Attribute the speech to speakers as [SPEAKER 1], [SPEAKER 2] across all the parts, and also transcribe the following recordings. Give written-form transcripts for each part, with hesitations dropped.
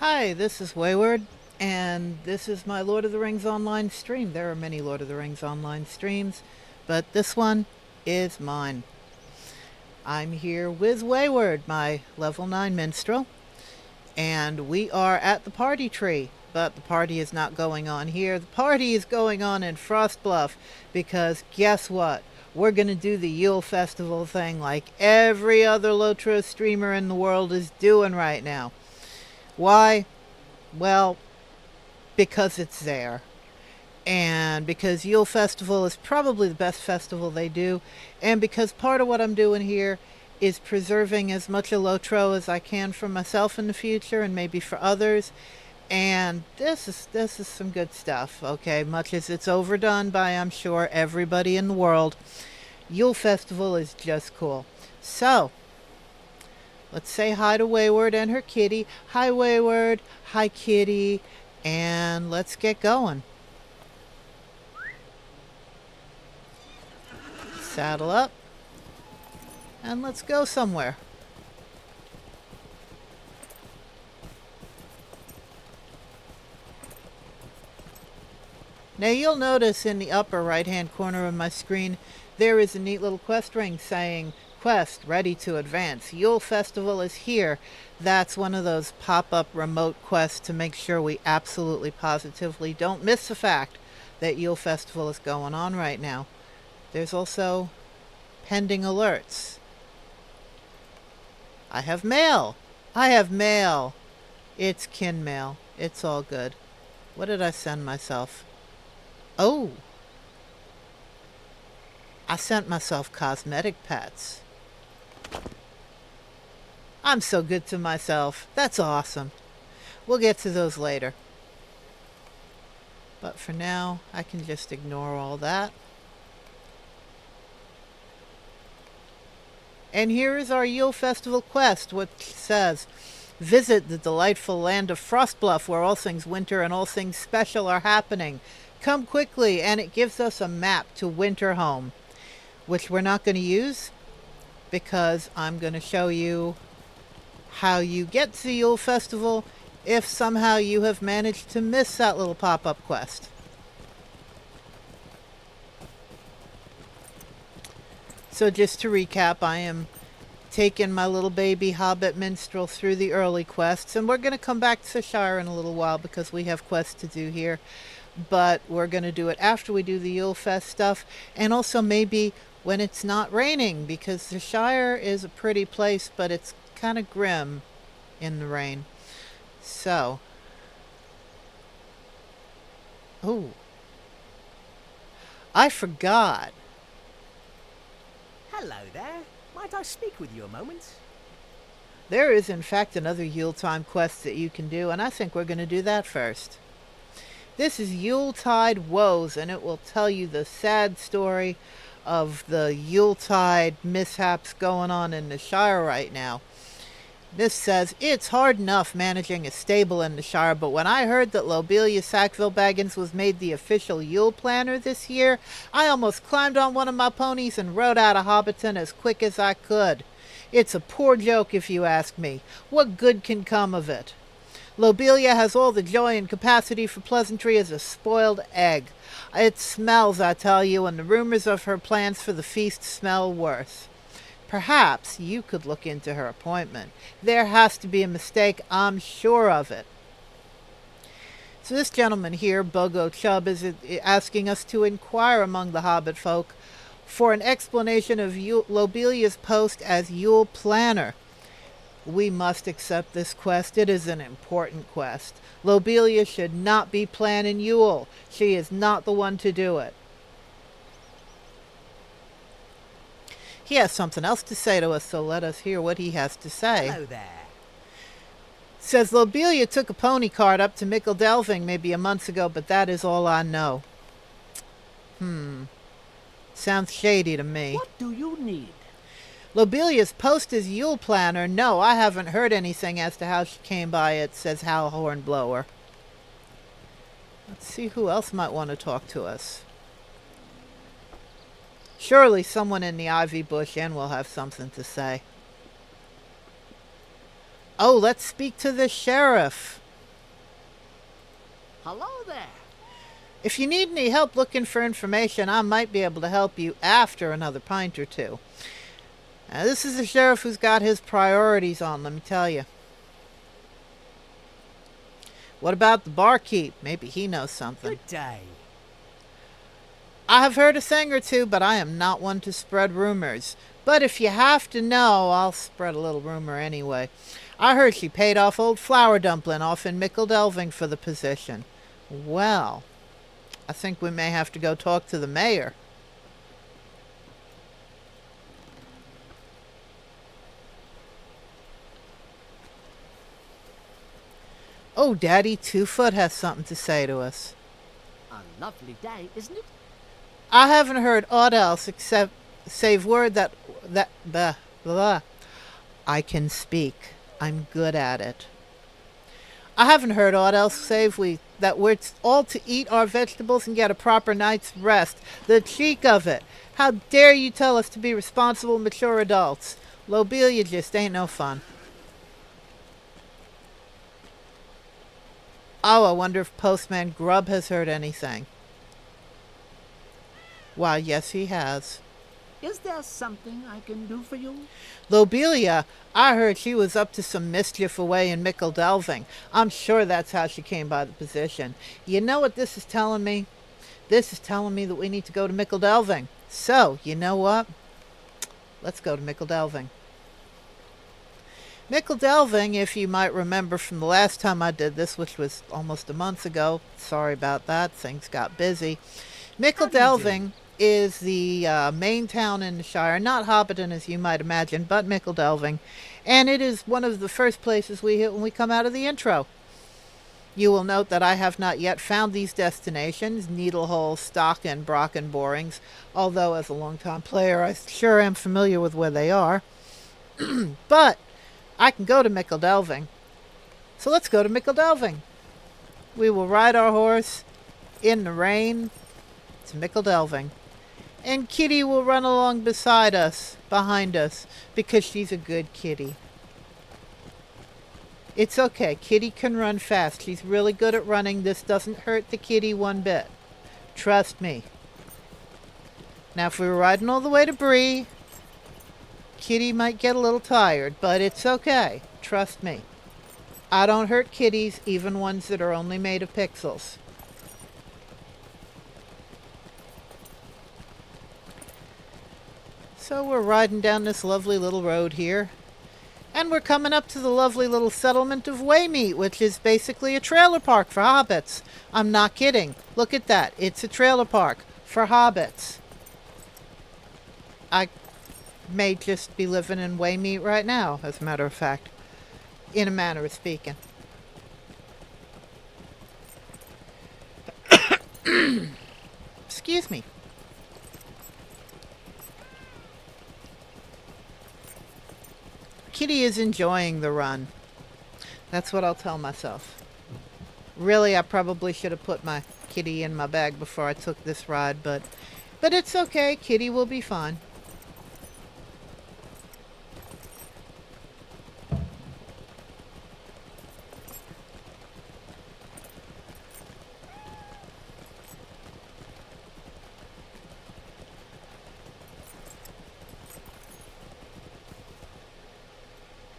[SPEAKER 1] Hi, this is Wayward, and this is my Lord of the Rings online stream. There are many Lord of the Rings online streams, but this one is mine. I'm here with Wayward, my level 9 minstrel, and we are at the party tree. But the party is not going on here. The party is going on in Frost Bluff, because guess what? We're going to do the Yule Festival thing like every other LOTRO streamer in the world is doing right now. Why? Well, because it's there. And because Yule Festival is probably the best festival they do. And because part of what I'm doing here is preserving as much of LOTRO as I can for myself in the future and maybe for others. And this is some good stuff, okay? Much as it's overdone by, I'm sure, everybody in the world, Yule Festival is just cool. So, let's say hi to Wayward and her kitty. Hi, Wayward. Hi, kitty. And let's get going. Saddle up. And let's go somewhere. Now you'll notice in the upper right hand corner of my screen there is a neat little quest ring saying quest ready to advance. Yule Festival is here. That's one of those pop-up remote quests to make sure we absolutely positively don't miss the fact that Yule Festival is going on right now. There's also pending alerts. I have mail. I have mail. It's kin mail. It's all good. What did I send myself? Oh, I sent myself cosmetic pets. I'm so good to myself. That's awesome. We'll get to those later. But for now, I can just ignore all that. And here is our Yule Festival quest, which says, visit the delightful land of Frostbluff, where all things winter and all things special are happening. Come quickly, and it gives us a map to Winterhome, which we're not going to use because I'm going to show you how you get to the Yule Festival if somehow you have managed to miss that little pop-up quest. So just to recap, I am taking my little baby Hobbit Minstrel through the early quests, and we're going to come back to Shire in a little while because we have quests to do here. But we're going to do it after we do the Yule Fest stuff, and also maybe when it's not raining, because the Shire is a pretty place, but it's kind of grim in the rain. So, oh, I forgot.
[SPEAKER 2] Hello there. Might I speak with you a moment?
[SPEAKER 1] There is, in fact, another Yuletime quest that you can do, and I think we're going to do that first. This is Yuletide Woes, and it will tell you the sad story of the Yuletide mishaps going on in the Shire right now. This says, it's hard enough managing a stable in the Shire, but when I heard that Lobelia Sackville-Baggins was made the official Yule planner this year, I almost climbed on one of my ponies and rode out of Hobbiton as quick as I could. It's a poor joke if you ask me. What good can come of it? Lobelia has all the joy and capacity for pleasantry as a spoiled egg. It smells, I tell you, and the rumors of her plans for the feast smell worse. Perhaps you could look into her appointment. There has to be a mistake, I'm sure of it. So this gentleman here, Bogo Chubb, is asking us to inquire among the Hobbit folk for an explanation of Lobelia's post as Yule planner. We must accept this quest. It is an important quest. Lobelia should not be planning Yule. She is not the one to do it. He has something else to say to us, so let us hear what he has to say.
[SPEAKER 2] Hello there.
[SPEAKER 1] Says Lobelia took a pony cart up to Mickle Delving maybe a month ago, but that is all I know. Sounds shady to me.
[SPEAKER 2] What do you need?
[SPEAKER 1] Lobelia's post as Yule planner. No, I haven't heard anything as to how she came by it, says Hal Hornblower. Let's see who else might want to talk to us. Surely someone in the ivy bush inn will have something to say. Oh, let's speak to the sheriff.
[SPEAKER 2] Hello there.
[SPEAKER 1] If you need any help looking for information, I might be able to help you after another pint or two. Now, this is a sheriff who's got his priorities on, let me tell you. What about the barkeep? Maybe he knows something.
[SPEAKER 2] Good day.
[SPEAKER 1] I have heard a thing or two, but I am not one to spread rumors. But if you have to know, I'll spread a little rumor anyway. I heard she paid off old Flower Dumpling off in Mickle Delving for the position. Well, I think we may have to go talk to the mayor. Oh, Daddy Two-Foot has something to say to us.
[SPEAKER 2] A lovely day, isn't it?
[SPEAKER 1] I haven't heard aught else except save word that blah, blah. I can speak. I'm good at it. I haven't heard aught else save that we're all to eat our vegetables and get a proper night's rest. The cheek of it! How dare you tell us to be responsible, mature adults? Lobelia just ain't no fun. Oh, I wonder if Postman Grubb has heard anything. Why, yes, he has.
[SPEAKER 2] Is there something I can do for you?
[SPEAKER 1] Lobelia, I heard she was up to some mischief away in Mickle Delving. I'm sure that's how she came by the position. You know what this is telling me? This is telling me that we need to go to Mickle Delving. So, you know what? Let's go to Mickle Delving. Mickle Delving, if you might remember from the last time I did this, which was almost a month ago. Sorry about that. Things got busy. Mickle Delving is the main town in the Shire, not Hobbiton as you might imagine, but Mickle Delving, and it is one of the first places we hit when we come out of the intro. You will note that I have not yet found these destinations, Needlehole, Stock, and Brock and Borings, although as a long-time player I sure am familiar with where they are. But I can go to Mickle Delving, so let's go to Mickle Delving. We will ride our horse in the rain to Mickle Delving. And Kitty will run along beside us, behind us, because she's a good kitty. It's okay. Kitty can run fast. She's really good at running. This doesn't hurt the kitty one bit. Trust me. Now, if we were riding all the way to Bree, Kitty might get a little tired, but it's okay. Trust me. I don't hurt kitties, even ones that are only made of pixels. So we're riding down this lovely little road here. And we're coming up to the lovely little settlement of Waymeet, which is basically a trailer park for hobbits. I'm not kidding. Look at that. It's a trailer park for hobbits. I may just be living in Waymeet right now, as a matter of fact. In a manner of speaking. Excuse me. Kitty is enjoying the run. That's what I'll tell myself. Really, I probably should have put my kitty in my bag before I took this ride, but it's okay. Kitty will be fine.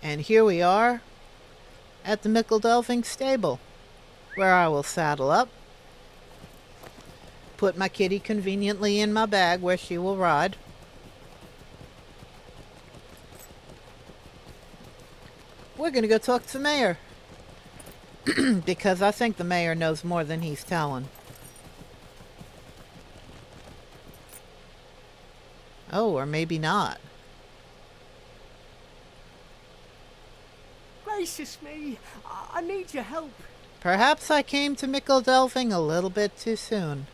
[SPEAKER 1] And here we are at the Mickle Delving stable, where I will saddle up, put my kitty conveniently in my bag where she will ride, we're going to go talk to the mayor, because I think the mayor knows more than he's telling. Oh, or maybe not.
[SPEAKER 2] Gracious me, I need your help.
[SPEAKER 1] Perhaps I came to Mickle Delving a little bit too soon.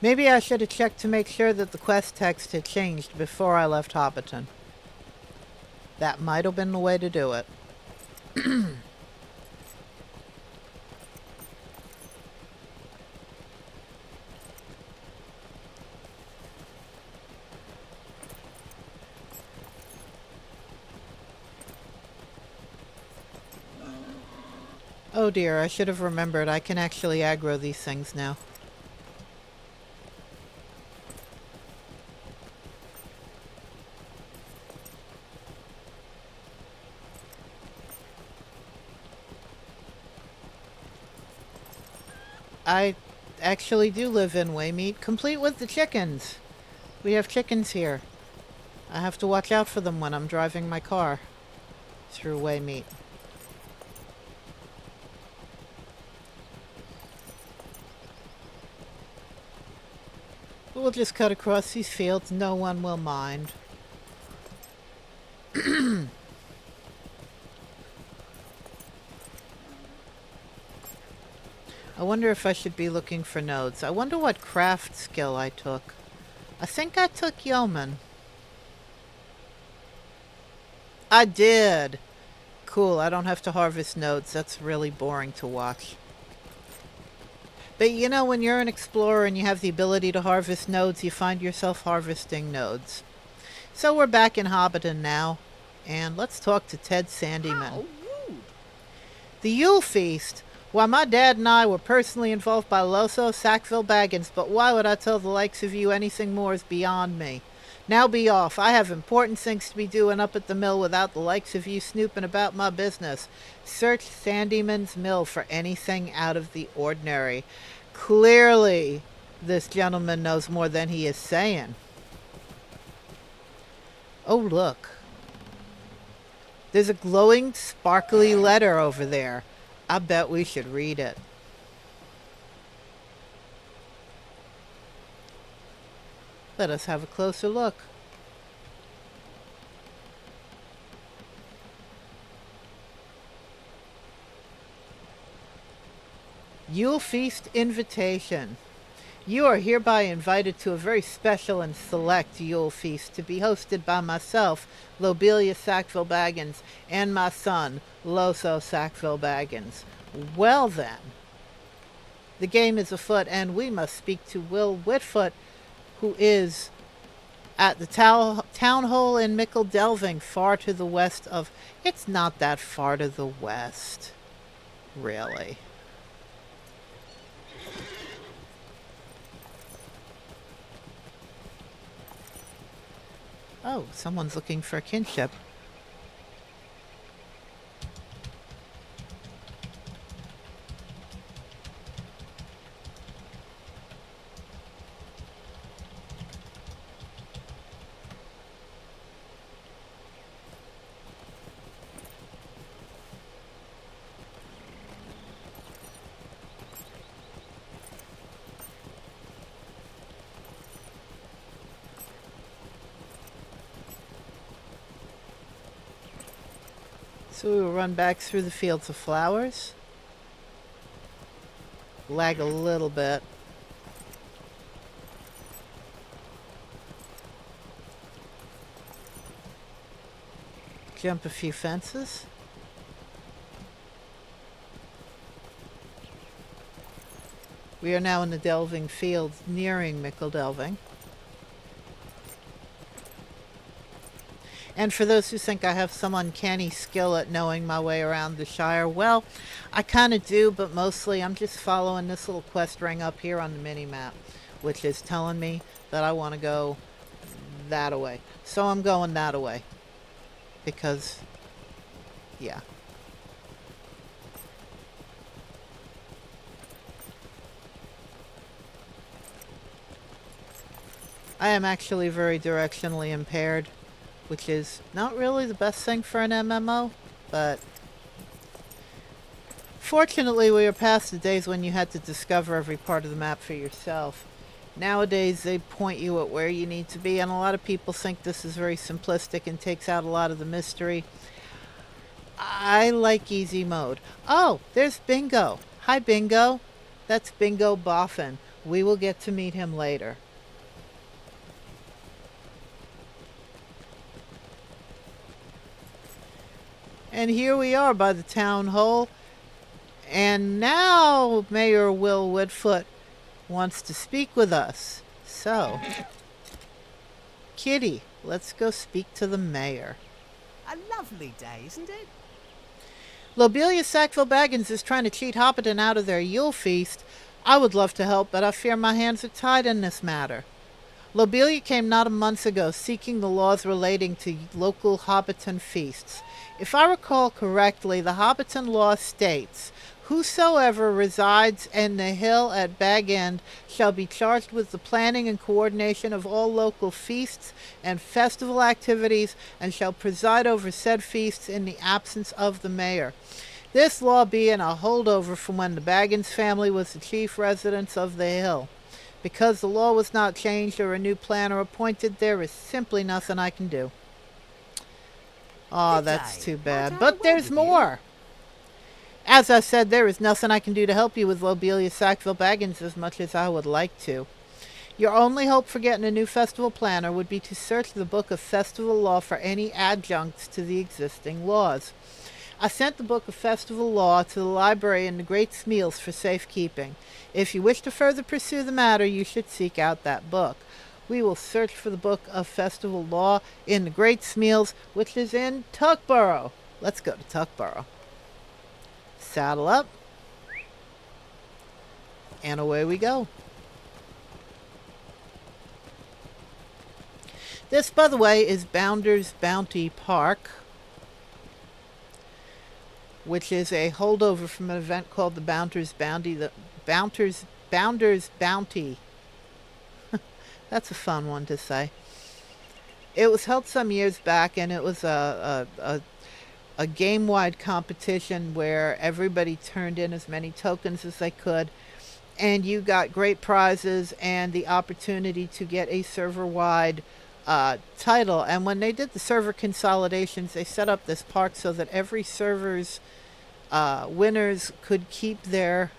[SPEAKER 1] Maybe I should have checked to make sure that the quest text had changed before I left Hobbiton. That might have been the way to do it. Oh dear, I should have remembered. I can actually aggro these things now. I actually do live in Waymeet, complete with the chickens. We have chickens here. I have to watch out for them when I'm driving my car through Waymeet. We'll just cut across these fields. No one will mind. I wonder if I should be looking for nodes. I wonder what craft skill I took. I think I took Yeoman. I did! Cool, I don't have to harvest nodes. That's really boring to watch. But you know, when you're an explorer and you have the ability to harvest nodes, you find yourself harvesting nodes. So we're back in Hobbiton now, and let's talk to Ted Sandyman.
[SPEAKER 2] How rude.
[SPEAKER 1] The Yule Feast. Why, my dad and I were personally involved by Lobelia Sackville-Baggins, but why would I tell the likes of you anything more is beyond me. Now be off. I have important things to be doing up at the mill without the likes of you snooping about my business. Search Sandyman's mill for anything out of the ordinary. Clearly, this gentleman knows more than he is saying. Oh, look. There's a glowing, sparkly letter over there. I bet we should read it. Let us have a closer look. Yule Feast Invitation. You are hereby invited to a very special and select Yule Feast to be hosted by myself, Lobelia Sackville-Baggins, and my son, Lobelia Sackville-Baggins. Well then, the game is afoot, and we must speak to Will Whitfoot, who is at the town hall in Mickle Delving, far to the west of... It's not that far to the west, really. Oh, someone's looking for kinship. So we will run back through the fields of flowers. Lag a little bit. Jump a few fences. We are now in the Delving fields, nearing Mickle Delving. And for those who think I have some uncanny skill at knowing my way around the Shire, well, I kind of do, but mostly I'm just following this little quest ring up here on the mini-map, which is telling me that I want to go that way. So I'm going that way. Because, yeah. I am actually very directionally impaired, which is not really the best thing for an MMO, but fortunately we are past the days when you had to discover every part of the map for yourself. Nowadays they point you at where you need to be, and a lot of people think this is very simplistic and takes out a lot of the mystery. I like easy mode. Oh, there's Bingo. Hi, Bingo. That's Bingo Boffin. We will get to meet him later. And here we are by the town hall. And now Mayor Will Whitfoot wants to speak with us. So, Kitty, let's go speak to the mayor.
[SPEAKER 2] A lovely day, isn't it?
[SPEAKER 1] Lobelia Sackville-Baggins is trying to cheat Hobbiton out of their Yule feast. I would love to help, but I fear my hands are tied in this matter. Lobelia came not a month ago seeking the laws relating to local Hobbiton feasts. If I recall correctly, the Hobbiton law states, whosoever resides in the hill at Bag End shall be charged with the planning and coordination of all local feasts and festival activities, and shall preside over said feasts in the absence of the mayor. This law being a holdover from when the Baggins family was the chief residents of the hill. Because the law was not changed or a new planner appointed, there is simply nothing I can do. Oh, that's too bad. But there's more. As I said, there is nothing I can do to help you with Lobelia Sackville-Baggins as much as I would like to. Your only hope for getting a new festival planner would be to search the Book of Festival Law for any adjuncts to the existing laws. I sent the Book of Festival Law to the library in the Great Smeals for safekeeping. If you wish to further pursue the matter, you should seek out that book. We will search for the Book of Festival Law in the Great Smeals, which is in Tuckborough. Let's go to Tuckborough. Saddle up. And away we go. This, by the way, is Bounder's Bounty Park, which is a holdover from an event called the Bounder's Bounty. The Bounder's Bounty. That's a fun one to say. It was held some years back, and it was a game-wide competition where everybody turned in as many tokens as they could, and you got great prizes and the opportunity to get a server-wide title. And when they did the server consolidations, they set up this park so that every server's winners could keep their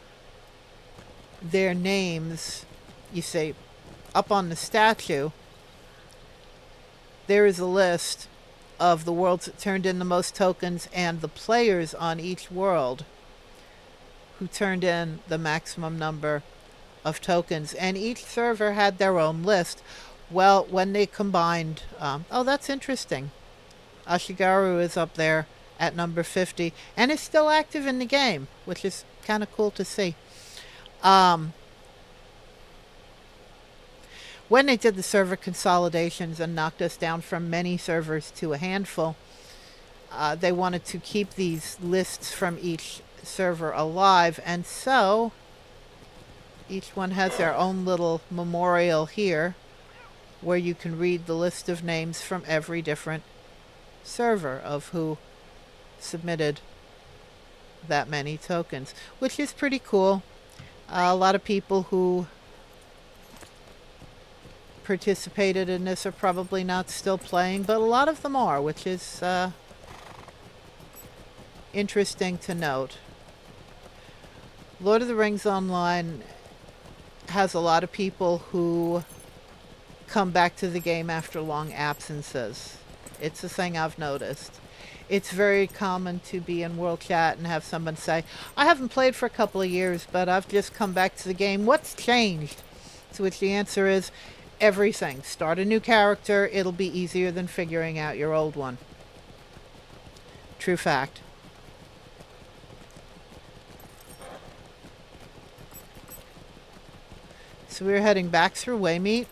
[SPEAKER 1] names, you say, up on the statue. There is a list of the worlds that turned in the most tokens and the players on each world who turned in the maximum number of tokens. And each server had their own list. Well, when they combined... oh, that's interesting. Ashigaru is up there at number 50 and is still active in the game, which is kind of cool to see. When they did the server consolidations and knocked us down from many servers to a handful, they wanted to keep these lists from each server alive, and so each one has their own little memorial here where you can read the list of names from every different server of who submitted that many tokens, which is pretty cool. A lot of people who participated in this are probably not still playing, but a lot of them are, which is interesting to note. Lord of the Rings Online has a lot of people who come back to the game after long absences. It's a thing I've noticed. It's very common to be in World Chat and have someone say, I haven't played for a couple of years, but I've just come back to the game. What's changed? To which the answer is, everything. Start a new character. It'll be easier than figuring out your old one. True fact. So we're heading back through Waymeet.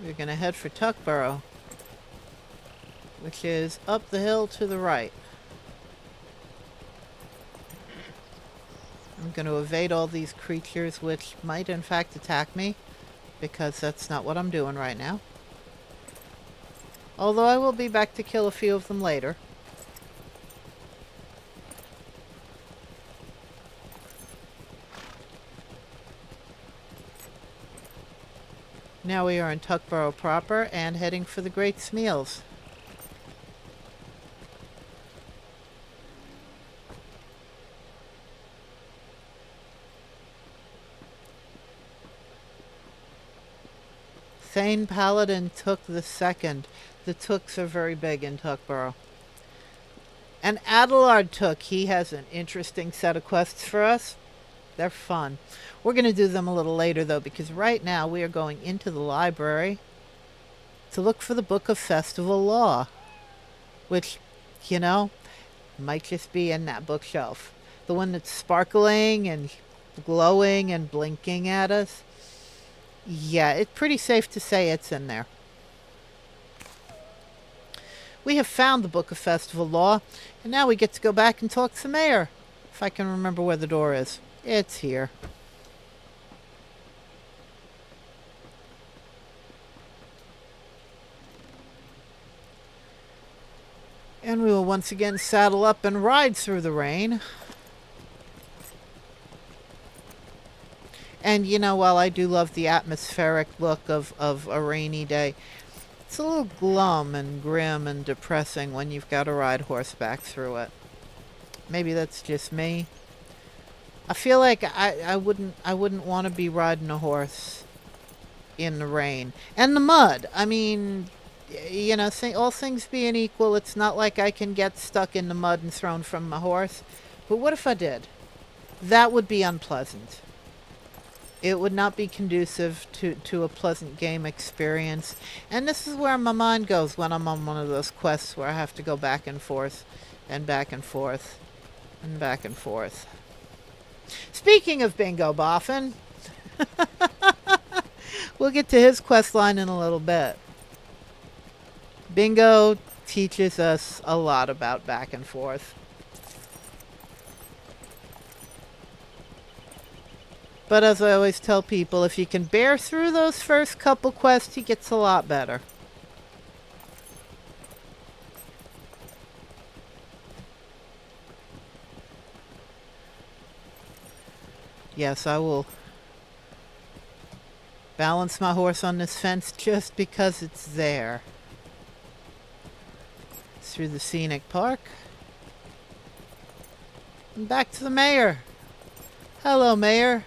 [SPEAKER 1] We're going to head for Tuckborough, which is up the hill to the right. I'm going to evade all these creatures which might in fact attack me, because that's not what I'm doing right now. Although I will be back to kill a few of them later. Now we are in Tuckborough proper and heading for the Great Smeals. Thane Paladin took the second. The Tooks are very big in Tuckborough. And Adelard took. He has an interesting set of quests for us. They're fun. We're going to do them a little later, though, because right now we are going into the library to look for the Book of Festival Law, which, you know, might just be in that bookshelf. The one that's sparkling and glowing and blinking at us. Yeah, it's pretty safe to say it's in there. We have found the Book of Festival Law, and now we get to go back and talk to the mayor. If I can remember where the door is. It's here. And we will once again saddle up and ride through the rain. And, you know, while I do love the atmospheric look of a rainy day, it's a little glum and grim and depressing when you've got to ride horseback through it. Maybe that's just me. I feel like I wouldn't want to be riding a horse in the rain. And the mud. I mean, you know, all things being equal, it's not like I can get stuck in the mud and thrown from my horse. But what if I did? That would be unpleasant. It would not be conducive to a pleasant game experience. And this is where my mind goes when I'm on one of those quests where I have to go back and forth and back and forth and back and forth. Speaking of Bingo Boffin, we'll get to his quest line in a little bit. Bingo teaches us a lot about back and forth. But as I always tell people, if you can bear through those first couple quests, he gets a lot better. Yes, I will balance my horse on this fence just because it's there. Through the scenic park. And back to the mayor. Hello, Mayor.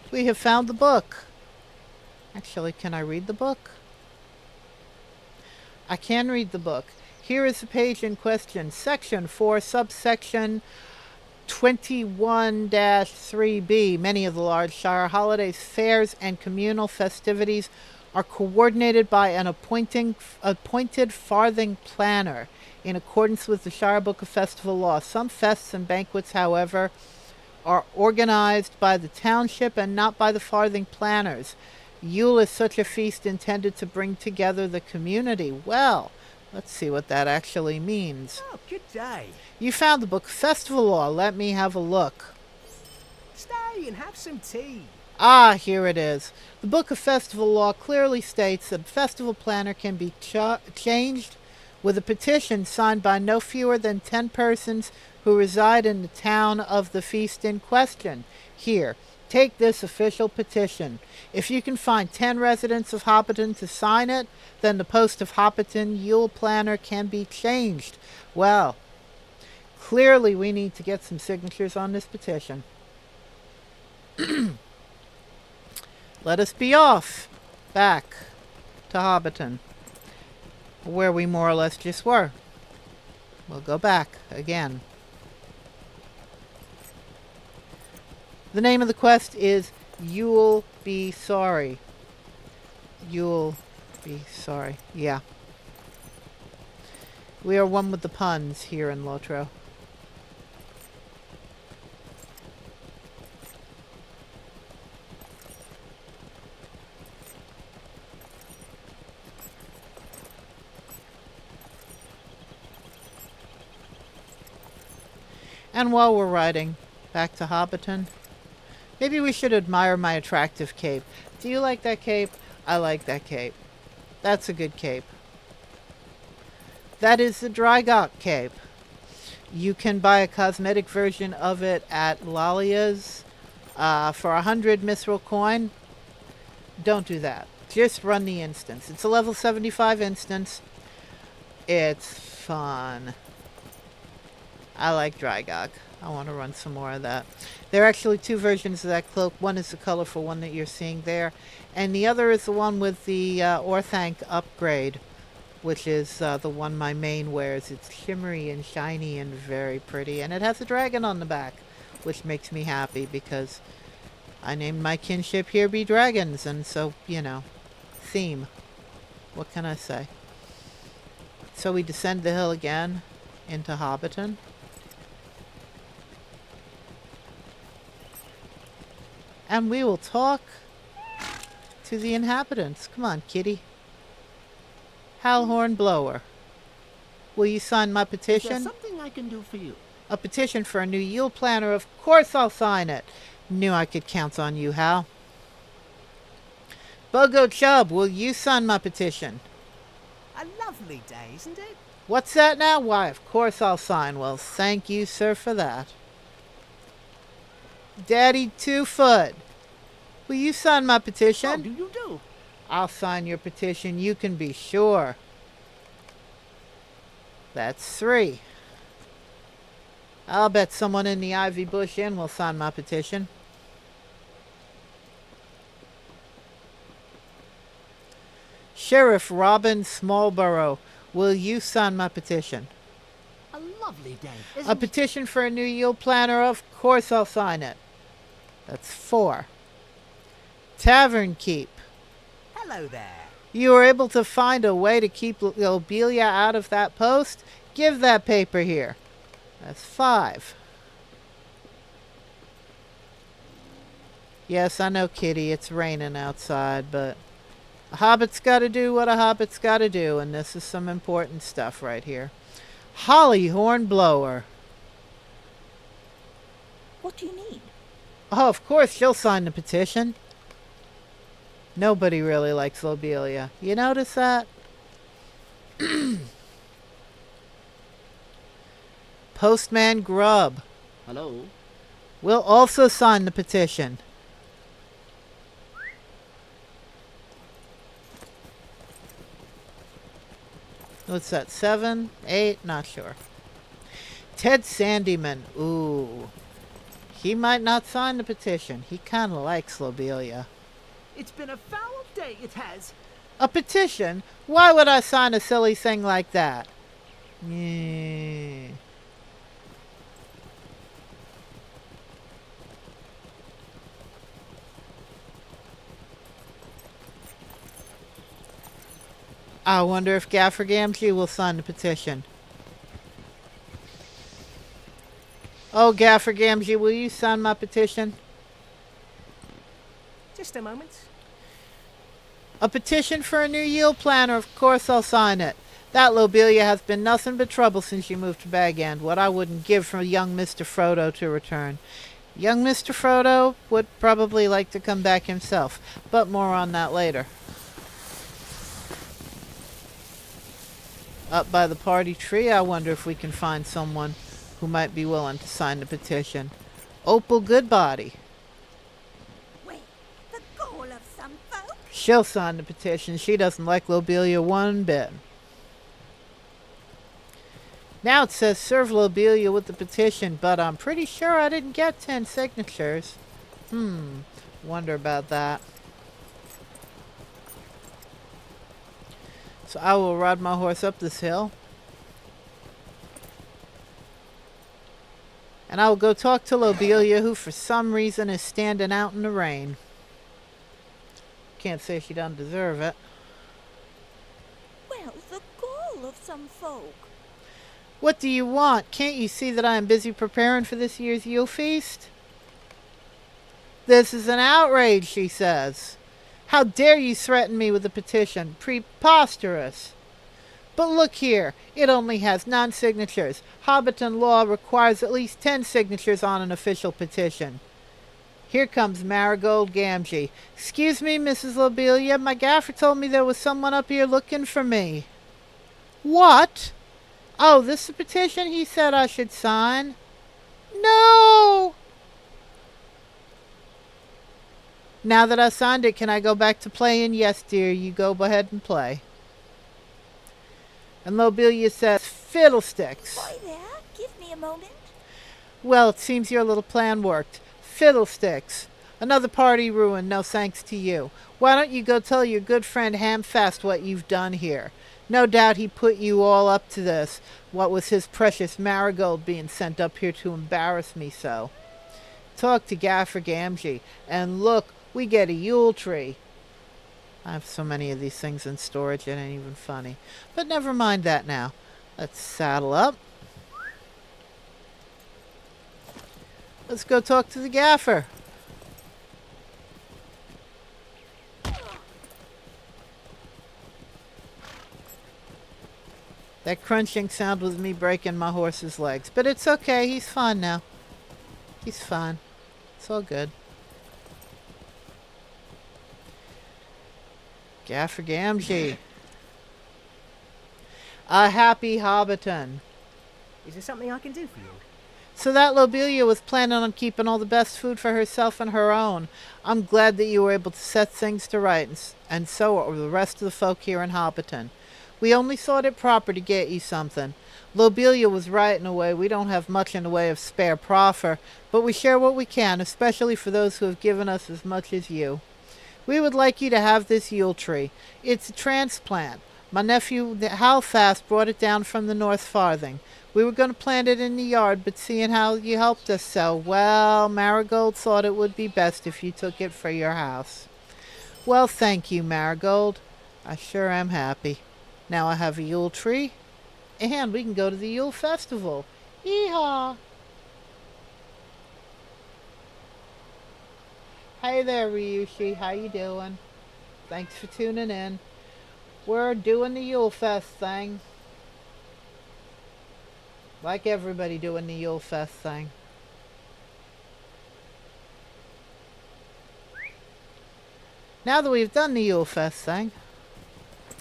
[SPEAKER 1] We have found the book. Actually, can I read the book? I can read the book. Here is the page in question. Section 4, subsection 21-3b. Many of the large Shire holidays, fairs, and communal festivities are coordinated by an appointed farthing planner in accordance with the Shire Book of Festival Law. Some fests and banquets, however, are organized by the township and not by the farthing planners. Yule is such a feast intended to bring together the community. Well, let's see what that actually means.
[SPEAKER 2] Oh, good day.
[SPEAKER 1] You found the Book of Festival Law. Let me have a look.
[SPEAKER 2] Stay and have some tea.
[SPEAKER 1] Ah, here it is. The Book of Festival Law clearly states that a festival planner can be changed with a petition signed by no fewer than 10 persons who reside in the town of the feast in question. Here, take this official petition. If you can find 10 residents of Hobbiton to sign it, then the post of Hobbiton Yule Planner can be changed. Well, clearly we need to get some signatures on this petition. Let us be off back to Hobbiton, where we more or less just were. We'll go back again. The name of the quest is You'll Be Sorry. You'll be sorry. Yeah. We are one with the puns here in LOTRO. And while we're riding back to Hobbiton, maybe we should admire my attractive cape. Do you like that cape? I like that cape. That's a good cape. That is the Drygok cape. You can buy a cosmetic version of it at Lalia's for 100 Mithril coin. Don't do that. Just run the instance. It's a level 75 instance. It's fun. I like Drygok. I want to run some more of that. There are actually two versions of that cloak. One is the colorful one that you're seeing there, and the other is the one with the Orthanc upgrade which is the one my main wears. It's shimmery and shiny and very pretty, and it has a dragon on the back, which makes me happy because I named my kinship Here Be Dragons, and so, you know, theme. What can I say? So we descend the hill again into Hobbiton. And we will talk to the inhabitants. Come on, kitty. Hal Hornblower. Will you sign my petition?
[SPEAKER 2] Is there something I can do for you?
[SPEAKER 1] A petition for a new Yule planner. Of course I'll sign it. Knew I could count on you, Hal. Bogo Chubb, will you sign my petition?
[SPEAKER 2] A lovely day, isn't it?
[SPEAKER 1] What's that now? Why, of course I'll sign. Well, thank you, sir, for that. Daddy Two-Foot, will you sign my petition?
[SPEAKER 2] How do you do?
[SPEAKER 1] I'll sign your petition, you can be sure. That's 3. I'll bet someone in the Ivy Bush Inn will sign my petition. Sheriff Robin Smallborough, will you sign my petition?
[SPEAKER 2] A lovely day, isn't
[SPEAKER 1] A petition for a new Yule planner, of course I'll sign it. That's 4. Tavern Keep.
[SPEAKER 2] Hello there.
[SPEAKER 1] You were able to find a way to keep Lobelia out of that post? Give that paper here. That's 5. Yes, I know, kitty, it's raining outside, but a hobbit's got to do what a hobbit's got to do, and this is some important stuff right here. Holly Hornblower.
[SPEAKER 3] What do you need?
[SPEAKER 1] Oh, of course, she'll sign the petition. Nobody really likes Lobelia. You notice that? Postman Grubb
[SPEAKER 2] Hello.
[SPEAKER 1] will also sign the petition. What's that, 7, 8? Not sure. Ted Sandyman. Ooh. He might not sign the petition. He kind of likes Lobelia.
[SPEAKER 2] It's been a foul day, it has.
[SPEAKER 1] A petition? Why would I sign a silly thing like that? Yeah. I wonder if Gaffer Gamgee will sign the petition. Oh, Gaffer Gamgee, will you sign my petition?
[SPEAKER 2] Just a moment.
[SPEAKER 1] A petition for a new Yule planner. Of course I'll sign it. That Lobelia has been nothing but trouble since she moved to Bag End. What I wouldn't give for young Mr. Frodo to return. Young Mr. Frodo would probably like to come back himself, but more on that later. Up by the party tree, I wonder if we can find someone who might be willing to sign the petition. Opal Goodbody.
[SPEAKER 3] Wait, the goal of some folk?
[SPEAKER 1] She'll sign the petition. She doesn't like Lobelia one bit. Now it says serve Lobelia with the petition, but I'm pretty sure I didn't get 10 signatures. Wonder about that. So I will ride my horse up this hill. And I will go talk to Lobelia, who for some reason is standing out in the rain. Can't say she doesn't deserve it.
[SPEAKER 3] Well, the goal of some folk.
[SPEAKER 1] What do you want? Can't you see that I am busy preparing for this year's Yule feast? This is an outrage, she says. How dare you threaten me with a petition? Preposterous. But look here, it only has 9 signatures. Hobbiton law requires at least 10 signatures on an official petition. Here comes Marigold Gamgee. Excuse me, Mrs. Lobelia, my gaffer told me there was someone up here looking for me. What? Oh, this is a petition he said I should sign? No! Now that I signed it, can I go back to playing? Yes, dear, you go ahead and play. And Lobelia says, Fiddlesticks.
[SPEAKER 3] Boy there, give me a moment.
[SPEAKER 1] Well, it seems your little plan worked. Fiddlesticks. Another party ruined, no thanks to you. Why don't you go tell your good friend Hamfast what you've done here? No doubt he put you all up to this, what with his precious marigold being sent up here to embarrass me so. Talk to Gaffer Gamgee, and look, we get a Yule tree. I have so many of these things in storage, it ain't even funny. But never mind that now. Let's saddle up. Let's go talk to the Gaffer. That crunching sound was me breaking my horse's legs. But it's okay, he's fine now. He's fine. It's all good. Gaffer Gamgee. A happy Hobbiton.
[SPEAKER 2] Is there something I can do for you?
[SPEAKER 1] So that Lobelia was planning on keeping all the best food for herself and her own. I'm glad that you were able to set things to rights, and so are the rest of the folk here in Hobbiton. We only thought it proper to get you something. Lobelia was right in a way. We don't have much in the way of spare proffer, but we share what we can, especially for those who have given us as much as you. We would like you to have this Yule tree. It's a transplant. My nephew Halfast brought it down from the North Farthing. We were going to plant it in the yard, but seeing how you helped us so, well, Marigold thought it would be best if you took it for your house. Well, thank you, Marigold. I sure am happy. Now I have a Yule tree, and we can go to the Yule Festival. Yee-haw! Hey there, Ryushi. How you doing? Thanks for tuning in. We're doing the Yule Fest thing. Like everybody doing the Yule Fest thing. Now that we've done the Yule Fest thing,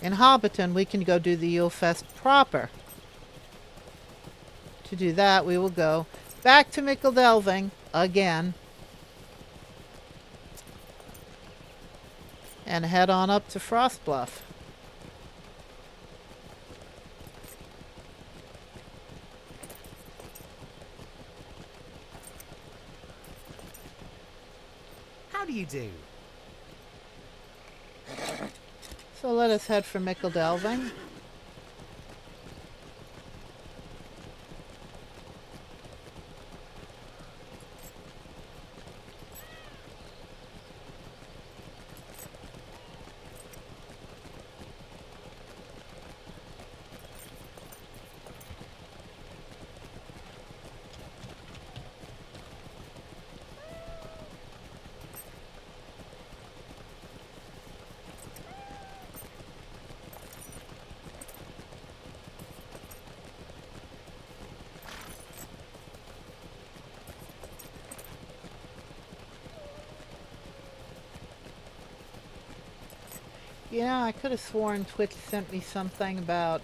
[SPEAKER 1] in Hobbiton we can go do the Yule Fest proper. To do that, we will go back to Delving again. And head on up to Frost Bluff.
[SPEAKER 2] How do you do?
[SPEAKER 1] So let us head for Delving. Yeah, I could have sworn Twitch sent me something about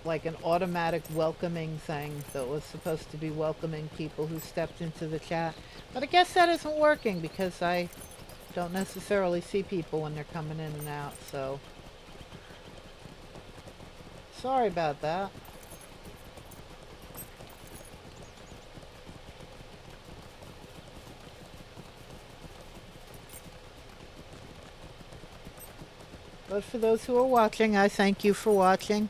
[SPEAKER 1] like an automatic welcoming thing that was supposed to be welcoming people who stepped into the chat. But I guess that isn't working because I don't necessarily see people when they're coming in and out, so sorry about that. But for those who are watching, I thank you for watching.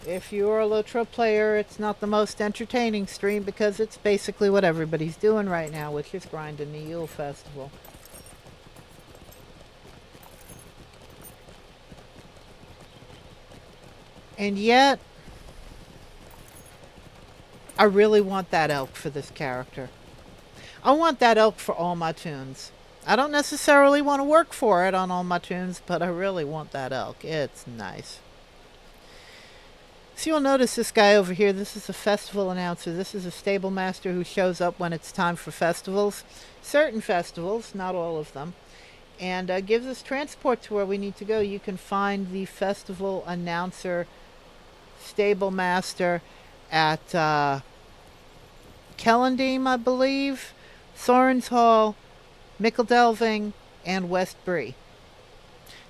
[SPEAKER 1] If you're a LOTRO player, it's not the most entertaining stream because it's basically what everybody's doing right now, which is grinding the Yule Festival. And yet, I really want that elk for this character. I want that elk for all my tunes. I don't necessarily want to work for it on all my tunes, but I really want that elk. It's nice. So you'll notice this guy over here. This is a festival announcer. This is a stable master who shows up when it's time for festivals. Certain festivals, not all of them. And gives us transport to where we need to go. You can find the festival announcer, stable master at Kellendeem, I believe, Soren's Hall, Delving, and West Bree.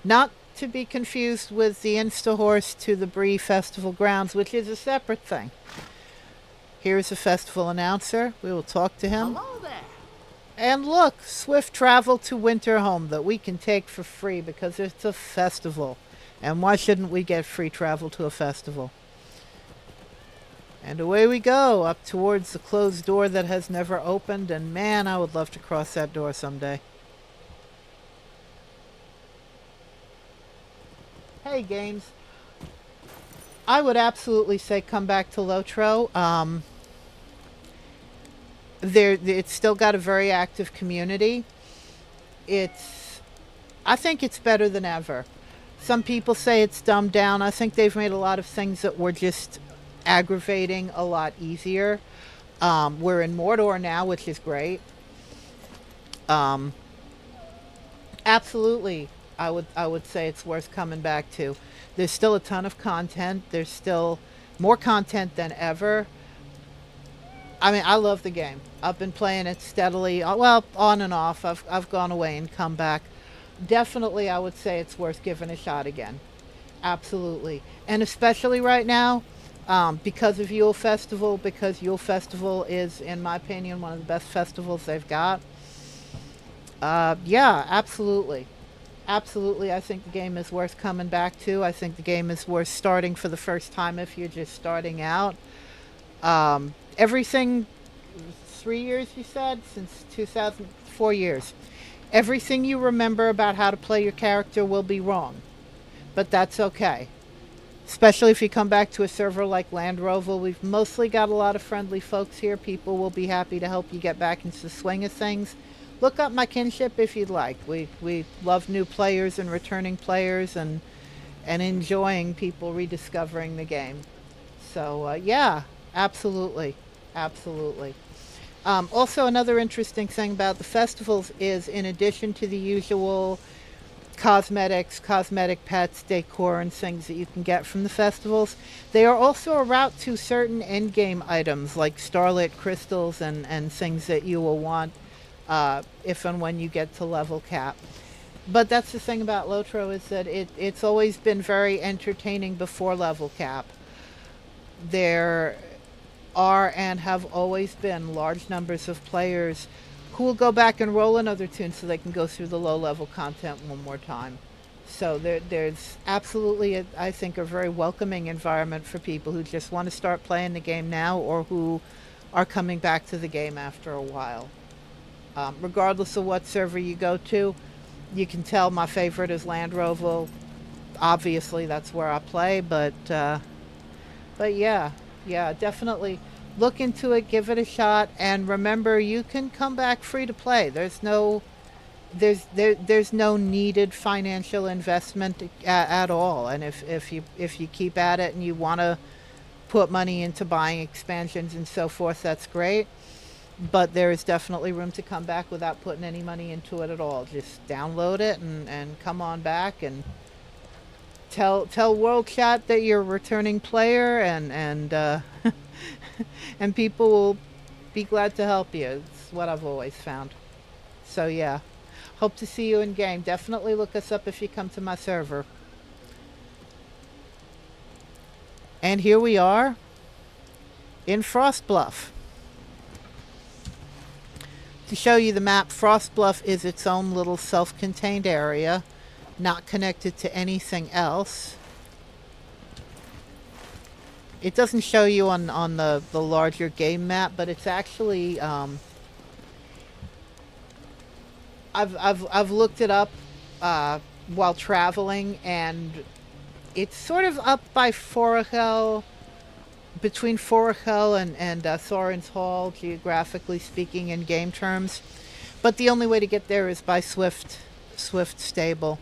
[SPEAKER 1] Not to be confused with the Insta-Horse to the Bree Festival grounds, which is a separate thing. Here's a festival announcer. We will talk to him.
[SPEAKER 2] Hello there.
[SPEAKER 1] And look, swift travel to Winterhome that we can take for free because it's a festival. And why shouldn't we get free travel to a festival? And away we go, up towards the closed door that has never opened. And man, I would love to cross that door someday. Hey, games. I would absolutely say come back to LOTRO. It's still got a very active community. I think it's better than ever. Some people say it's dumbed down. I think they've made a lot of things that were just aggravating a lot easier. We're in Mordor now, which is great. Absolutely, I would say it's worth coming back to. There's still a ton of content. There's still more content than ever. I mean, I love the game. I've been playing it steadily, well, on and off. I've gone away and come back. Definitely, I would say it's worth giving a shot again. Absolutely. And especially right now, because of Yule Festival, because Yule Festival is, in my opinion, one of the best festivals they've got. Yeah, absolutely. Absolutely, I think the game is worth coming back to. I think the game is worth starting for the first time if you're just starting out. Everything, 3 years you said? Since 4 years. Everything you remember about how to play your character will be wrong. But that's okay. Especially if you come back to a server like Land Rover. We've mostly got a lot of friendly folks here. People will be happy to help you get back into the swing of things. Look up my kinship if you'd like. We love new players and returning players and enjoying people rediscovering the game. So, yeah, absolutely. Absolutely. Also, another interesting thing about the festivals is, in addition to the usual cosmetics, cosmetic pets, decor, and things that you can get from the festivals, they are also a route to certain endgame items like starlit crystals and things that you will want if and when you get to level cap. But that's the thing about LOTRO, is that it's always been very entertaining before level cap. There are and have always been large numbers of players who will go back and roll another tune so they can go through the low-level content one more time. So there's absolutely, I think, a very welcoming environment for people who just want to start playing the game now or who are coming back to the game after a while. Regardless of what server you go to, you can tell my favorite is Land Rover. Obviously, that's where I play, but yeah, definitely look into it, give it a shot, and remember, you can come back free to play. There's no needed financial investment at all. And if you keep at it and you want to put money into buying expansions and so forth, that's great. But there is definitely room to come back without putting any money into it at all. Just download it and come on back and tell World Chat that you're a returning player, and and people will be glad to help you. It's what I've always found. So yeah, hope to see you in game. Definitely look us up if you come to my server. And here we are in Frost Bluff. To show you the map, Frost Bluff is its own little self-contained area, not connected to anything else. It doesn't show you on the larger game map, but it's actually I've looked it up while traveling, and it's sort of up by Forachel, between Forachel and Thorin's Hall, geographically speaking, in game terms. But the only way to get there is by Swift Stable.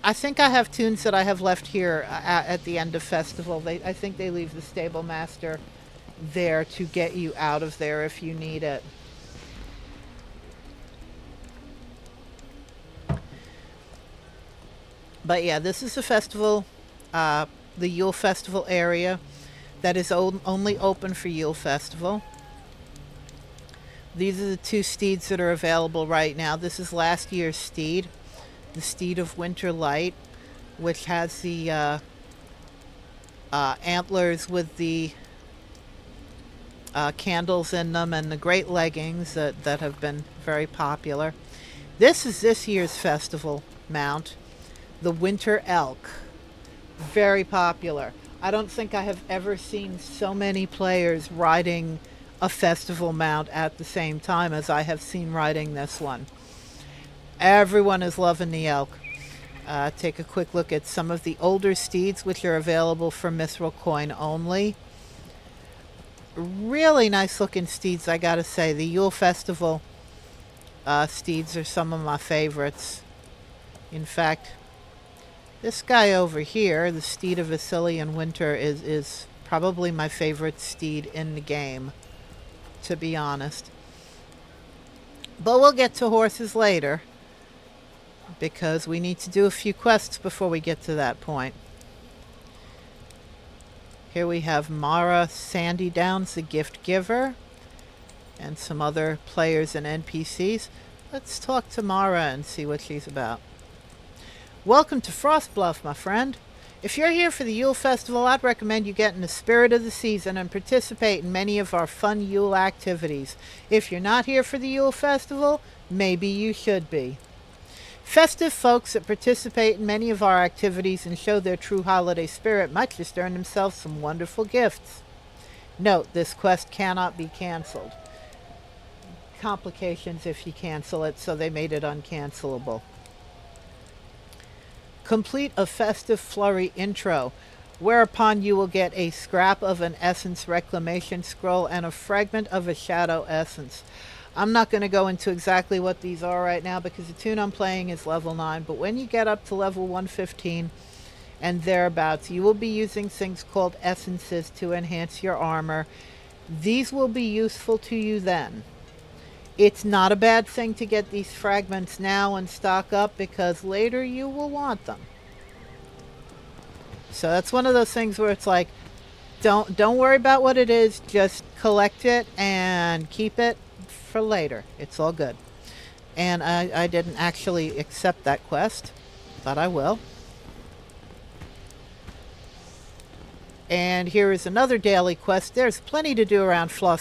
[SPEAKER 1] I think I have tunes that I have left here at the end of Festival. I think they leave the Stable Master there to get you out of there if you need it. But yeah, this is a festival, the Yule Festival area that is only open for Yule Festival. These are the two steeds that are available right now. This is last year's steed, the Steed of Winter Light, which has the antlers with the candles in them, and the great leggings that have been very popular. This is this year's festival mount, the Winter Elk. Very popular. I don't think I have ever seen so many players riding a festival mount at the same time as I have seen riding this one. Everyone is loving the elk. Take a quick look at some of the older steeds, which are available for Mithril coin only. Really nice looking steeds, I gotta say. The Yule Festival steeds are some of my favorites. In fact, this guy over here, the steed of Vasilian Winter, is probably my favorite steed in the game, to be honest. But we'll get to horses later, because we need to do a few quests before we get to that point. Here we have Mara Sandy Downs, the gift giver, and some other players and NPCs. Let's talk to Mara and see what she's about. Welcome to Frost Bluff, my friend. If you're here for the Yule Festival, I'd recommend you get in the spirit of the season and participate in many of our fun Yule activities. If you're not here for the Yule Festival, maybe you should be. Festive folks that participate in many of our activities and show their true holiday spirit might just earn themselves some wonderful gifts. Note, this quest cannot be canceled. Complications if you cancel it, so they made it uncancelable. Complete a festive flurry intro, whereupon you will get a scrap of an essence reclamation scroll and a fragment of a shadow essence. I'm not going to go into exactly what these are right now because the tune I'm playing is level 9, but when you get up to level 115 and thereabouts, you will be using things called essences to enhance your armor. These will be useful to you then. It's not a bad thing to get these fragments now and stock up because later you will want them. So that's one of those things where it's like, don't worry about what it is, just collect it and keep it for later. It's all good. And I didn't actually accept that quest, but I will. And here is another daily quest. There's plenty to do around Try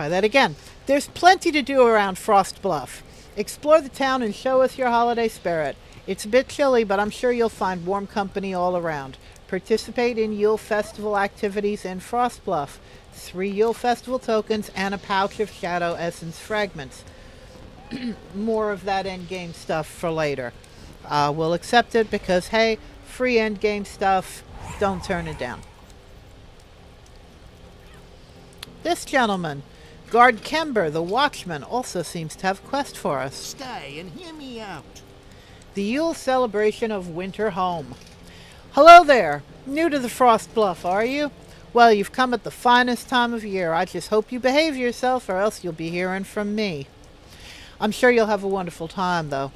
[SPEAKER 1] that again. There's plenty to do around Frost Bluff. Explore the town and show us your holiday spirit. It's a bit chilly, but I'm sure you'll find warm company all around. Participate in Yule Festival activities in Frost Bluff. 3 Yule Festival tokens and a pouch of Shadow Essence fragments. More of that endgame stuff for later. We'll accept it because, hey, free endgame stuff, don't turn it down. This gentleman, Guard Kember, the Watchman, also seems to have a quest for us.
[SPEAKER 4] Stay and hear me out.
[SPEAKER 1] The Yule celebration of Winter Home. Hello there. New to the Frost Bluff, are you? Well, you've come at the finest time of year. I just hope you behave yourself or else you'll be hearing from me. I'm sure you'll have a wonderful time, though.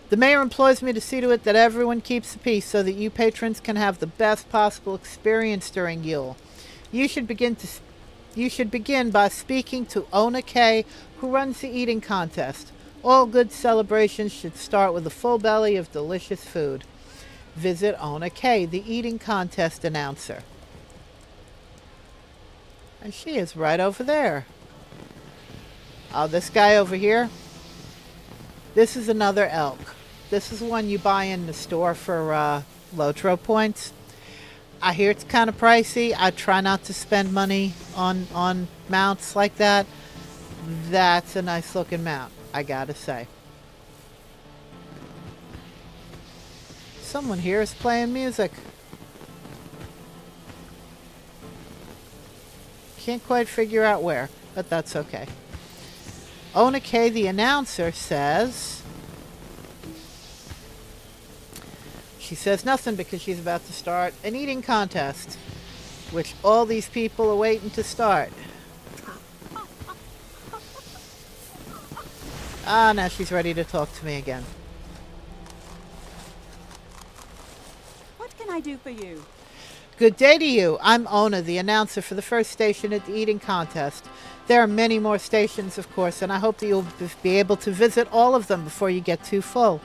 [SPEAKER 1] The mayor employs me to see to it that everyone keeps the peace so that you patrons can have the best possible experience during Yule. You should begin by speaking to Ona Kay, who runs the eating contest. All good celebrations should start with a full belly of delicious food. Visit Ona Kay, the eating contest announcer. And she is right over there. Oh, this guy over here? This is another elk. This is one you buy in the store for LOTRO points. I hear it's kind of pricey. I try not to spend money on mounts like that. That's a nice looking mount, I gotta say. Someone here is playing music. Can't quite figure out where, but that's okay. Ona Kay, the announcer, says... She says nothing because she's about to start an eating contest, which all these people are waiting to start. Ah, now she's ready to talk to me again.
[SPEAKER 3] What can I do for you?
[SPEAKER 1] Good day to you. I'm Ona, the announcer for the first station at the eating contest. There are many more stations, of course, and I hope that you'll be able to visit all of them before you get too full.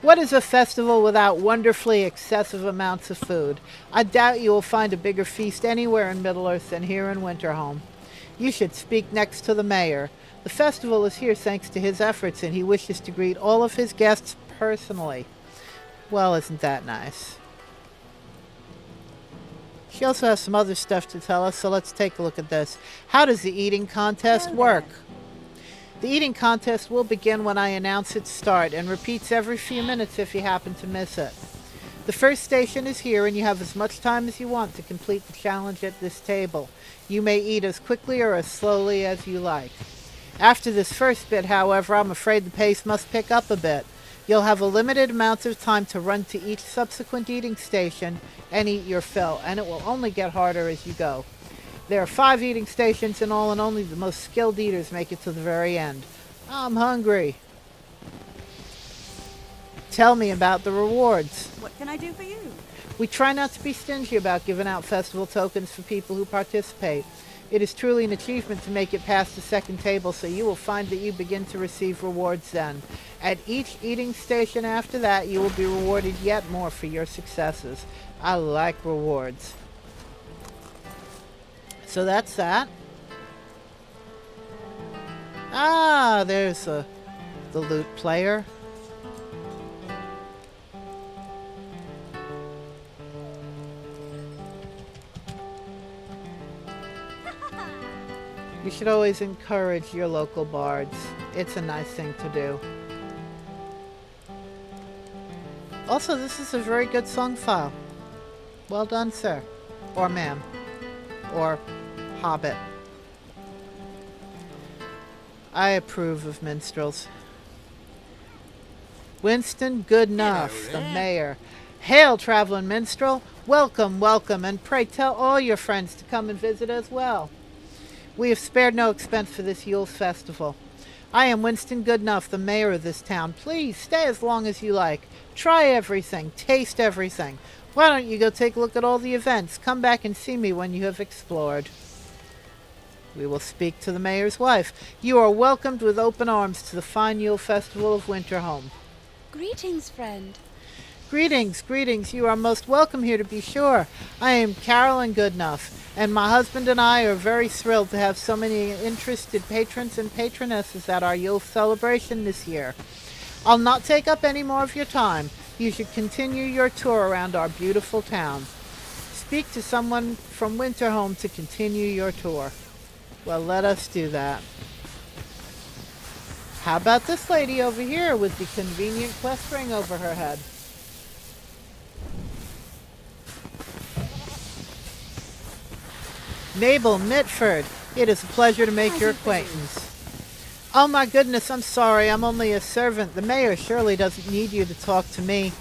[SPEAKER 1] What is a festival without wonderfully excessive amounts of food? I doubt you will find a bigger feast anywhere in Middle-earth than here in Winterhome. You should speak next to the mayor. The festival is here thanks to his efforts, and he wishes to greet all of his guests personally. Well, isn't that nice? She also has some other stuff to tell us, so let's take a look at this. How does the eating contest work? The eating contest will begin when I announce its start and repeats every few minutes if you happen to miss it. The first station is here, and you have as much time as you want to complete the challenge at this table. You may eat as quickly or as slowly as you like. After this first bit, however, I'm afraid the pace must pick up a bit. You'll have a limited amount of time to run to each subsequent eating station and eat your fill, and it will only get harder as you go. There are 5 eating stations in all, and only the most skilled eaters make it to the very end. I'm hungry. Tell me about the rewards.
[SPEAKER 3] What can I do for you?
[SPEAKER 1] We try not to be stingy about giving out festival tokens for people who participate. It is truly an achievement to make it past the second table, so you will find that you begin to receive rewards then. At each eating station after that, you will be rewarded yet more for your successes. I like rewards. So that's that. Ah, there's the loot player. You should always encourage your local bards. It's a nice thing to do. Also, this is a very good song file. Well done, sir. Or ma'am. Or hobbit. I approve of minstrels. Winston Goodenough, the mayor. Hail, traveling minstrel. Welcome, welcome, and pray tell all your friends to come and visit as well. We have spared no expense for this Yule Festival. I am Winston Goodenough, the mayor of this town. Please stay as long as you like. Try everything. Taste everything. Why don't you go take a look at all the events? Come back and see me when you have explored. We will speak to the mayor's wife. You are welcomed with open arms to the fine Yule Festival of Winterhome.
[SPEAKER 4] Greetings, friend.
[SPEAKER 1] Greetings, greetings. You are most welcome here, to be sure. I am Carolyn Goodenough, and my husband and I are very thrilled to have so many interested patrons and patronesses at our Yule celebration this year. I'll not take up any more of your time. You should continue your tour around our beautiful town. Speak to someone from Winterhome to continue your tour. Well, let us do that. How about this lady over here with the convenient quest ring over her head? Mabel Mitford, it is a pleasure to make your acquaintance. Oh my goodness, I'm sorry, I'm only a servant. The mayor surely doesn't need you to talk to me.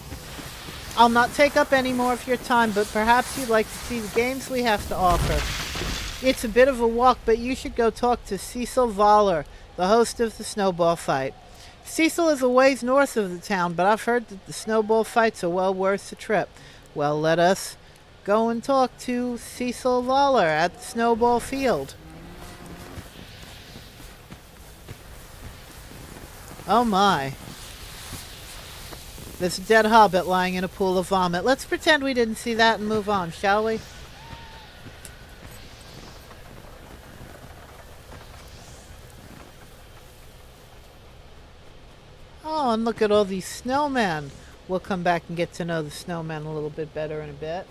[SPEAKER 1] I'll not take up any more of your time, but perhaps you'd like to see the games we have to offer. It's a bit of a walk, but you should go talk to Cecil Voller, the host of the snowball fight. Cecil is a ways north of the town, but I've heard that the snowball fights are well worth the trip. Well, let us go and talk to Cecil Voller at the snowball field. Oh my. There's a dead hobbit lying in a pool of vomit. Let's pretend we didn't see that and move on, shall we? Oh, and look at all these snowmen. We'll come back and get to know the snowmen a little bit better in a bit.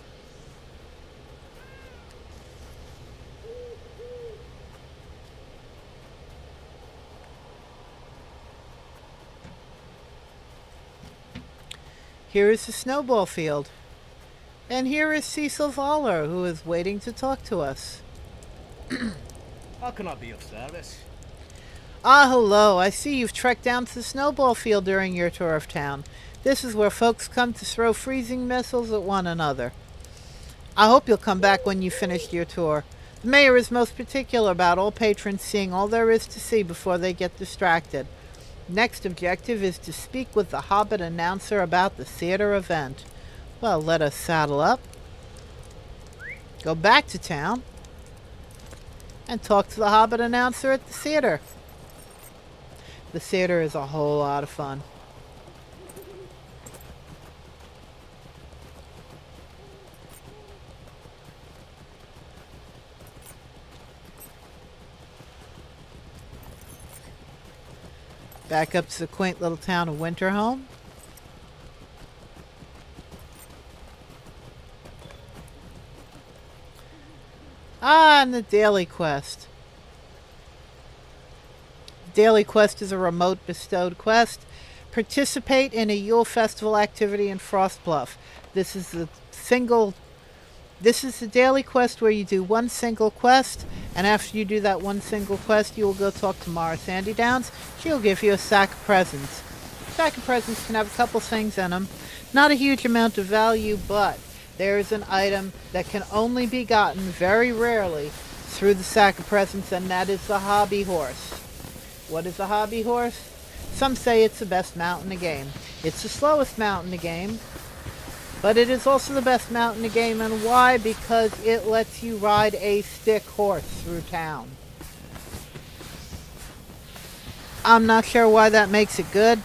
[SPEAKER 1] Here is the snowball field. And here is Cecil Voller, who is waiting to talk to us.
[SPEAKER 5] How can I be of service?
[SPEAKER 1] Ah, hello. I see you've trekked down to the snowball field during your tour of town. This is where folks come to throw freezing missiles at one another. I hope you'll come back when you've finished your tour. The mayor is most particular about all patrons seeing all there is to see before they get distracted. Next objective is to speak with the Hobbit Announcer about the theater event. Well, let us saddle up, go back to town, and talk to the Hobbit Announcer at the theater. The theater is a whole lot of fun. Back up to the quaint little town of Winterhome. Ah, and the daily quest. Daily quest is a remote bestowed quest. Participate in a Yule Festival activity in Frost Bluff. This is the daily quest where you do one single quest, and after you do that one single quest, you will go talk to Mara Sandy Downs. She'll give you a sack of presents. Sack of presents can have a couple things in them. Not a huge amount of value, but there is an item that can only be gotten very rarely through the sack of presents, and that is the Hobbyhorse. What is a Hobbyhorse? Some say it's the best mount in the game. It's the slowest mount in the game, but it is also the best mount in the game. And why? Because it lets you ride a stick horse through town. I'm not sure why that makes it good.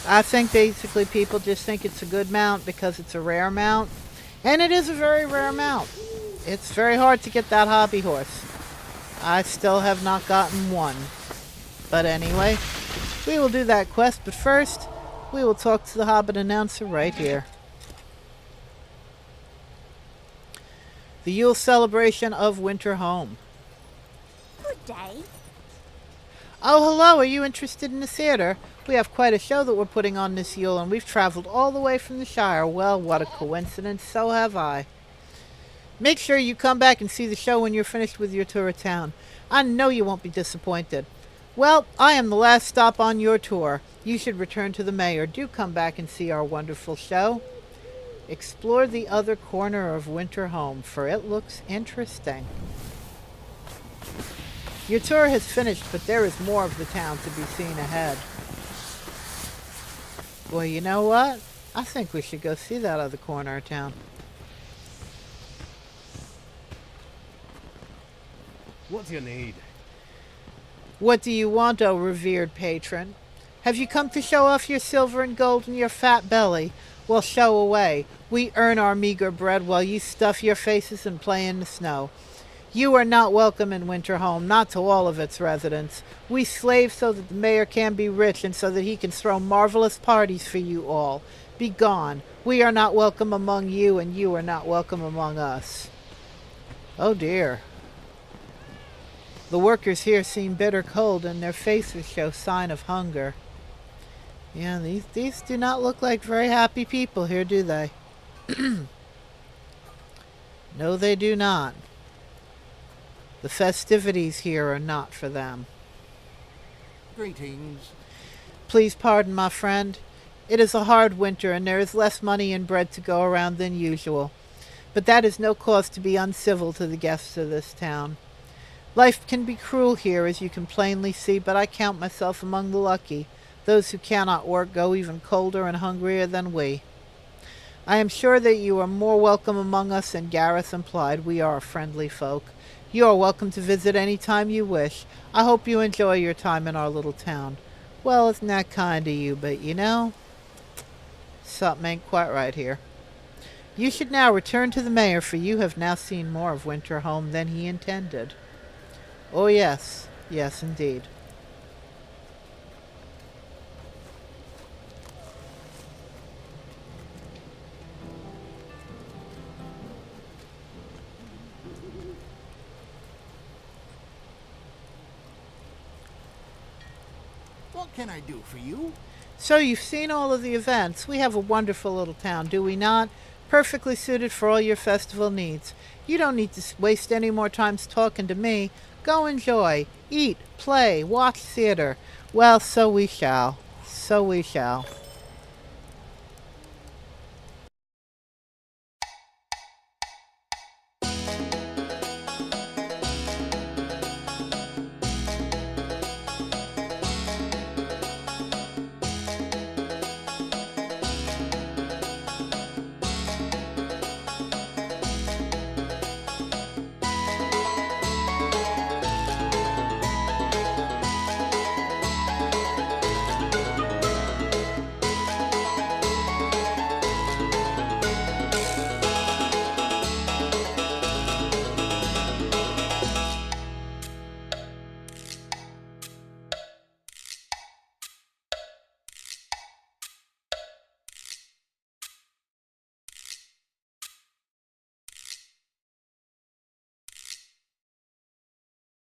[SPEAKER 1] I think basically people just think it's a good mount because it's a rare mount. And it is a very rare mount. It's very hard to get that hobby horse. I still have not gotten one. But anyway, we will do that quest. But first, we will talk to the Hobbit Announcer right here. The Yule celebration of Winterhome.
[SPEAKER 3] Good day.
[SPEAKER 1] Oh, hello. Are you interested in the theater? We have quite a show that we're putting on this Yule, and we've traveled all the way from the Shire. Well, what a coincidence. So have I. Make sure you come back and see the show when you're finished with your tour of town. I know you won't be disappointed. Well, I am the last stop on your tour. You should return to the mayor. Do come back and see our wonderful show. Explore the other corner of Winterhome, for it looks interesting. Your tour has finished, but there is more of the town to be seen ahead. Well, you know what? I think we should go see that other corner of town.
[SPEAKER 5] What do you need?
[SPEAKER 1] What do you want, O revered patron? Have you come to show off your silver and gold and your fat belly? Well, show away. We earn our meager bread while you stuff your faces and play in the snow. You are not welcome in Winterhome, not to all of its residents. We slave so that the mayor can be rich and so that he can throw marvelous parties for you all. Be gone. We are not welcome among you, and you are not welcome among us. Oh dear. The workers here seem bitter cold, and their faces show sign of hunger. Yeah, these do not look like very happy people here, do they? No, they do not. The festivities here are not for them.
[SPEAKER 6] Greetings.
[SPEAKER 1] Please pardon, my friend. It is a hard winter, and there is less money and bread to go around than usual. But that is no cause to be uncivil to the guests of this town. Life can be cruel here, as you can plainly see, but I count myself among the lucky. Those who cannot work go even colder and hungrier than we. I am sure that you are more welcome among us than Gareth implied. We are friendly folk. You are welcome to visit any time you wish. I hope you enjoy your time in our little town. Well, isn't that kind of you, but you know, something ain't quite right here. You should now return to the mayor, for you have now seen more of Winterhome than he intended. Oh yes, yes indeed.
[SPEAKER 6] What can I do for you?
[SPEAKER 1] So you've seen all of the events. We have a wonderful little town, do we not? Perfectly suited for all your festival needs. You don't need to waste any more time talking to me. Go enjoy, eat, play, watch theater. Well, so we shall. So we shall.